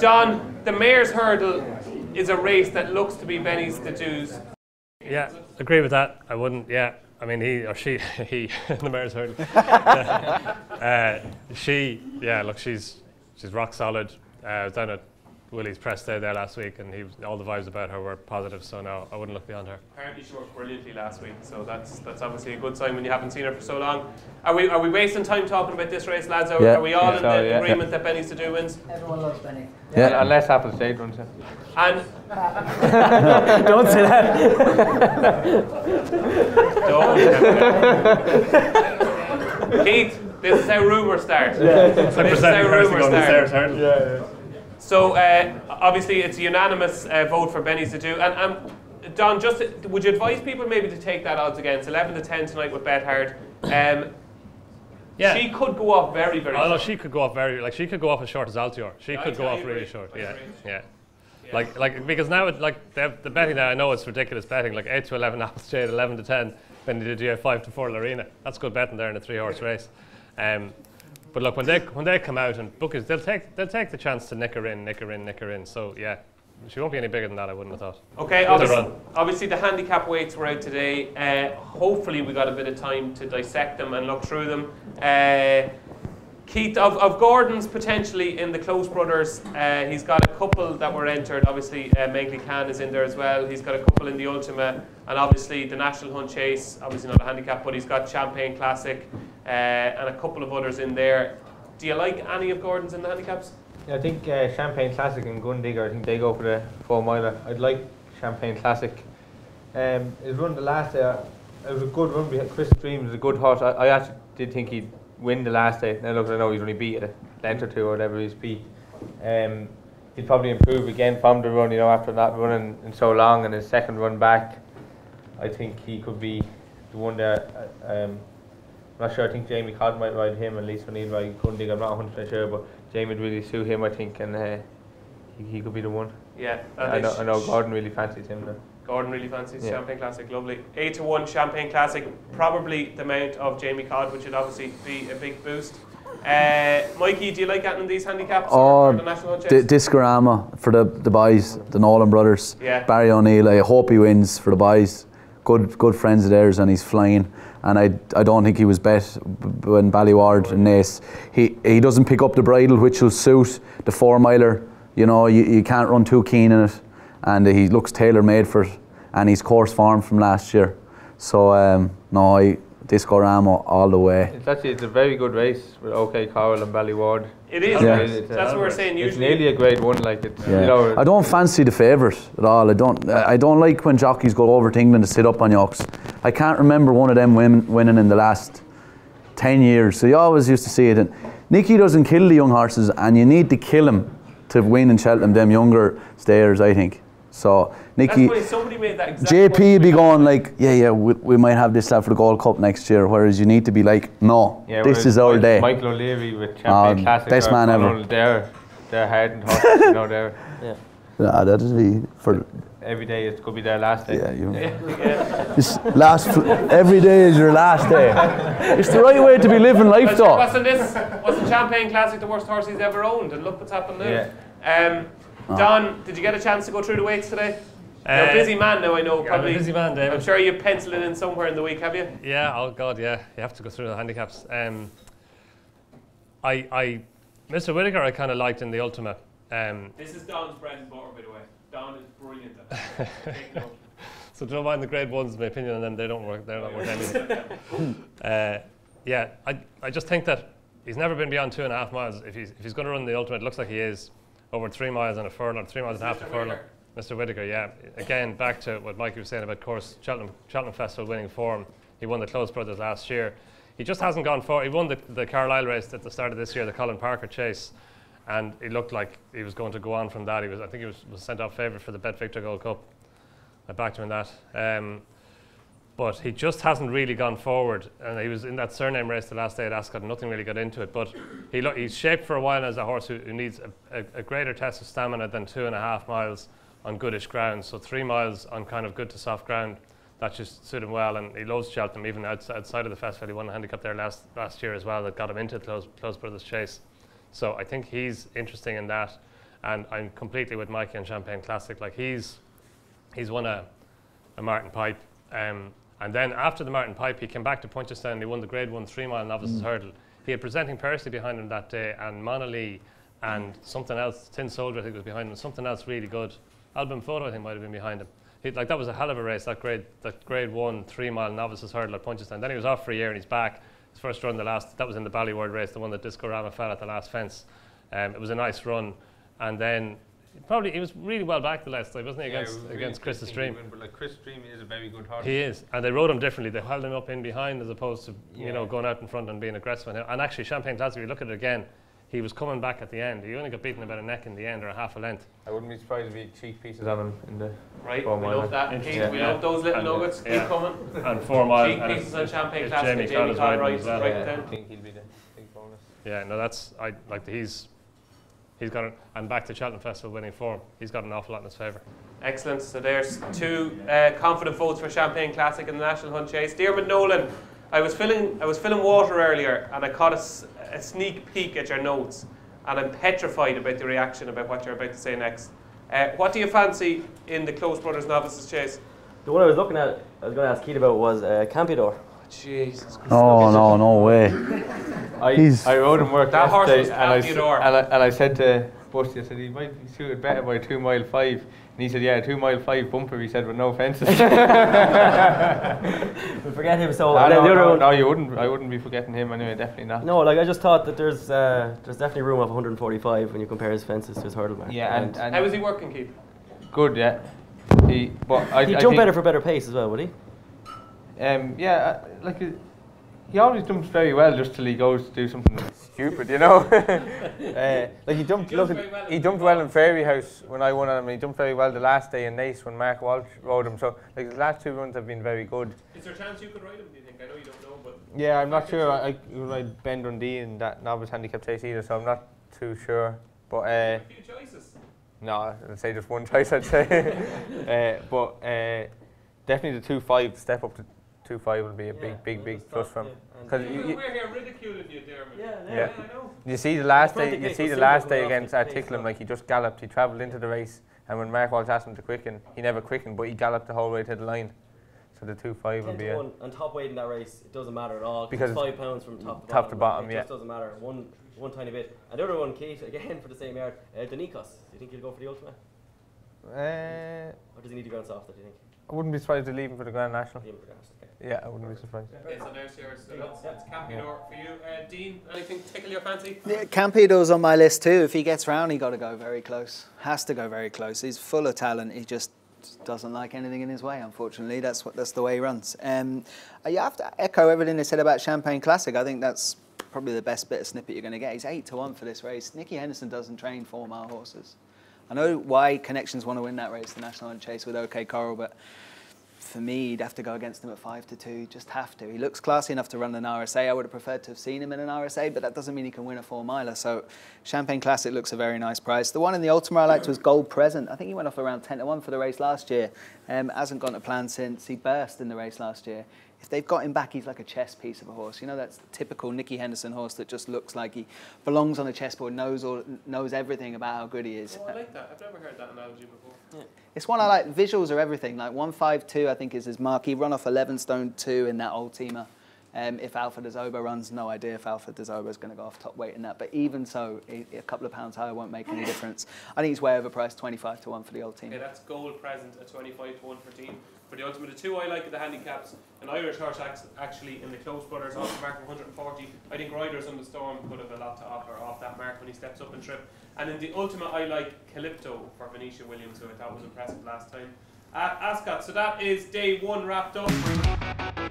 Don, the Mayor's Hurdle is a race that looks to be Benny's the Dew's. Yeah, agree with that. I wouldn't, yeah. I mean, he or she, the Mayor's Hurdle. She, yeah, look, she's rock solid. I was down at Willie's press day there last week, and all the vibes about her were positive, so no, I wouldn't look beyond her. Apparently she worked brilliantly last week, so that's obviously a good sign when you haven't seen her for so long. Are we wasting time talking about this race, lads? Are we all in the agreement that Benny's to do wins? Everyone loves Benny. Yeah, unless Apple State runs it. And don't say that. Don't. Keith, this is how rumours start. This is how rumours start. Yeah. So obviously it's a unanimous vote for Benny's to do. And Don, just would you advise people maybe to take that odds against 11 to 10 tonight with Bet Hard? Yeah. She could go off very, very short. No, she could go off she could go off as short as Altior. She could go off really short. Yeah. Like because now the betting now, I know it's ridiculous betting, like 8 to 11 Apple State, 11 to 10 when they do 5 to 4 Lorena. That's good betting there in a 3-horse race. But look, when they come out and bookers, they'll take the chance to nick her in. So yeah, she won't be any bigger than that, I wouldn't have thought. Okay, obviously the handicap weights were out today. Hopefully we got a bit of time to dissect them and look through them. Keith, of Gordon's potentially in the Close Brothers, he's got a couple that were entered. Obviously, Megley Khan is in there as well. He's got a couple in the Ultima, and obviously the National Hunt Chase, obviously not a handicap, but he's got Champagne Classic and a couple of others in there. Do you like any of Gordon's in the handicaps? Yeah, I think Champagne Classic and Gundigger, I think they go for the 4 miler. I'd like Champagne Classic. His run the last day, it was a good run. Chris Dream was a good horse. I actually did think he'd win the last day. Now look, I know he's only beat a length or two or whatever he's beat. He'd probably improve again from the run, after not running in so long, and his second run back, I think he could be the one there. I'm not sure, I think Jamie Codd might ride him, at least when he'd ride Kundig, I'm not 100% sure, but Jamie would really suit him, I think, and he could be the one. Yeah. I know Gordon really fancies him now. Gordon really fancies Champagne Classic, lovely. 8 to 1 Champagne Classic, probably the amount of Jamie Codd, which would obviously be a big boost. Mikey, do you like getting these handicaps or the National Hunt Chase? Discorama for the boys, the Nolan brothers. Yeah. Barry O'Neill, I hope he wins for the boys. Good friends of theirs, and he's flying. And I don't think he was bet when Ballyward and Nace. He doesn't pick up the bridle, which will suit the 4 miler. You can't run too keen in it, and he looks tailor made for it. And he's course form from last year. So Discorama all the way. It's a very good race with OK Corral and Ballyward. It is. Yeah. That's what we're saying. It's Usually nearly a grade 1. Like it's. I don't fancy the favourite at all. I don't like when jockeys go over to England to sit up on yokes. I can't remember one of them winning in the last 10 years. So you always used to see it. And Nicky doesn't kill the young horses, and you need to kill him to win in Cheltenham. Them younger stayers, I think. So Nicky, somebody made that exact JP would be going like, we might have this lad for the Gold Cup next year, whereas you need to be like, no, this is our day. Michael O'Leary with Champagne Classic, best man ever. They're hardened horses, they're. Yeah. That is be for. Every day it could be their last day. Every day is your last day. It's the right way to be living life, though. Wasn't Champagne Classic the worst horse he's ever owned? And look what's happened now. Yeah. Don, did you get a chance to go through the weights today? You're a busy man now, I know. Probably. I'm a busy man, David. I'm sure you penciled it in somewhere in the week, have you? Yeah, oh God, yeah. You have to go through the handicaps. Mr. Whittaker I kind of liked in the Ultima. This is Don's bread and butter, by the way. Don is brilliant at that. So don't mind the grade 1s, in my opinion, and then they don't work. They're not worth anything. I just think that he's never been beyond 2.5 miles. If he's going to run the Ultimate, it looks like he is. Over 3 miles and a furlong, 3 miles and a half a furlong. Mr. Whittaker, yeah. Again, back to what Mikey was saying about course Cheltenham Festival winning form. He won the Close Brothers last year. He just hasn't gone forward. He won the Carlisle race at the start of this year, the Colin Parker Chase, and it looked like he was going to go on from that. I think he was sent off favourite for the Bet Victor Gold Cup. I backed him in that. But he just hasn't really gone forward, and he was in that surname race the last day at Ascot, and nothing really got into it. But he's shaped for a while as a horse who needs a greater test of stamina than 2.5 miles on goodish ground. So 3 miles on kind of good to soft ground, that just suit him well. And he loves Cheltenham, even outside of the festival. He won a handicap there last year as well that got him into the Close Brothers Chase. So I think he's interesting in that. And I'm completely with Mikey on Champagne Classic. Like he's won a Martin Pipe. And then after the Martin Pipe, he came back to Punchestown and he won the Grade 1 3-mile novices hurdle. He had Presenting Percy behind him that day, and Monolly and something else, Tin Soldier I think was behind him, something else really good. Album Photo I think might have been behind him. Like that was a hell of a race, that grade 1 3-mile novices hurdle at Punchestown. Then he was off for a year and he's back. His first run, that was in the Ballyworld race, the one that Discorama fell at the last fence. It was a nice run, and then he was really well back the last time, wasn't he, against Chris's Stream? But like Chris Stream is a very good horse. He is, and they rode him differently. They held him up in behind as opposed to going out in front and being aggressive. And actually, Champagne Classic, if you look at it again, he was coming back at the end. He only got beaten about a neck in the end, or a half a length. I wouldn't be surprised if he had cheek pieces on him in the Right, we love that. Keith, we love those little nuggets. Keep coming. And 4 miles. Cheek pieces on Champagne Classic. Jamie Connor's riding as well. Right I then. think he'll be the big bonus. Yeah, no, he's got it. And back to Cheltenham Festival winning form. He's got an awful lot in his favour. Excellent. So there's 2 confident votes for Champagne Classic in the National Hunt Chase. Diarmuid, Nolan, I was filling water earlier and I caught a sneak peek at your notes, and I'm petrified about the reaction about what you're about to say next. What do you fancy in the Close Brothers Novices Chase? The one I was looking at, I was going to ask Keith about was Campiador. Jesus Christ. Oh, no way. I rode him work that horse was yesterday, Campiador. and I said to Busty, I said he might be suited better by a 2 mile 5. And he said, yeah, a 2 mile 5 bumper, he said, with no fences. We'll forget him, so no, you wouldn't. I wouldn't be forgetting him anyway, definitely not. No, like I just thought that there's definitely room of 145 when you compare his fences to his hurdle mark. Yeah, and how was he working, Keith? good, yeah. He'd jump better for better pace as well, would he? Yeah, he always jumps very well just till he goes to do something stupid, you know. Like he jumped well in Fairy House when I won on him. He jumped very well the last day in Nace when Mark Walsh rode him. So like the last 2 runs have been very good. Is there a chance you could ride him, do you think? I know you don't know, but... Yeah, I'm not sure. I ride Ben Dundee in that novice handicap chase either, so I'm not too sure. But a few choices. No, I'd say just one choice, I'd say. But definitely the 2.5 step up to 2.5 will be a big plus for him. Because we're here ridiculing you, Diarmuid. Yeah. I know. You see the last day, against Tickleham, like he just galloped. He travelled into the race, and when Mark Walsh asked him to quicken, he never quickened, but he galloped the whole way to the line. So the 2.5 will be a... And top weight in that race, it doesn't matter at all. Because it's 5 pounds from top to bottom. It just doesn't matter. One tiny bit. And the other one, Kate, again for the same yard, Donoghue. Do you think he'll go for the ultimate? Or does he need to go on soft, do you think? I wouldn't be surprised to leave him for the Grand National. Leave him for the Grand National, okay. Yeah, I wouldn't be surprised. Okay, so there's yours. So that's Campiador for you. Dean, anything tickle your fancy? Yeah, Campiador's on my list too. If he gets round, he got to go very close. Has to go very close. He's full of talent. He just doesn't like anything in his way, unfortunately. That's the way he runs. You have to echo everything they said about Champagne Classic. I think that's probably the best bit of snippet you're going to get. He's 8-1 for this race. Nicky Henderson doesn't train 4-mile horses. I know why Connections want to win that race, the National Hunt Chase with OK Coral, but for me, you'd have to go against him at 5-2. Just have to. He looks classy enough to run an RSA. I would have preferred to have seen him in an RSA, but that doesn't mean he can win a 4-miler. So Champagne Classic looks a very nice price. The one in the Ultima I liked was Gold Present. I think he went off around 10-1 for the race last year. Hasn't gone to plan since. He burst in the race last year. If they've got him back, he's like a chess piece of a horse. You know, that's the typical Nicky Henderson horse that just looks like he belongs on a chessboard, knows everything about how good he is. Oh, I like that. I've never heard that analogy before. Yeah. It's one I like. Visuals are everything. Like 152, I think is his mark. He run off 11 stone 2 in that old teamer. If Alpha de Zoba runs, no idea if Alpha de Zoba is going to go off top weight in that. But even so, a couple of pounds higher won't make any difference. I think he's way overpriced, 25-1 for the old team. Okay, that's Gold Present at 25-1 for Dean. For the Ultimate, the 2 I like are the handicaps. An Irish horse actually in the Close Brothers off the mark of 140. I think Riders on the Storm could have a lot to offer off that mark when he steps up and trip. And in the Ultimate, I like Calypto for Venetia Williams, who I thought was impressive last time at Ascot. So that is day 1 wrapped up.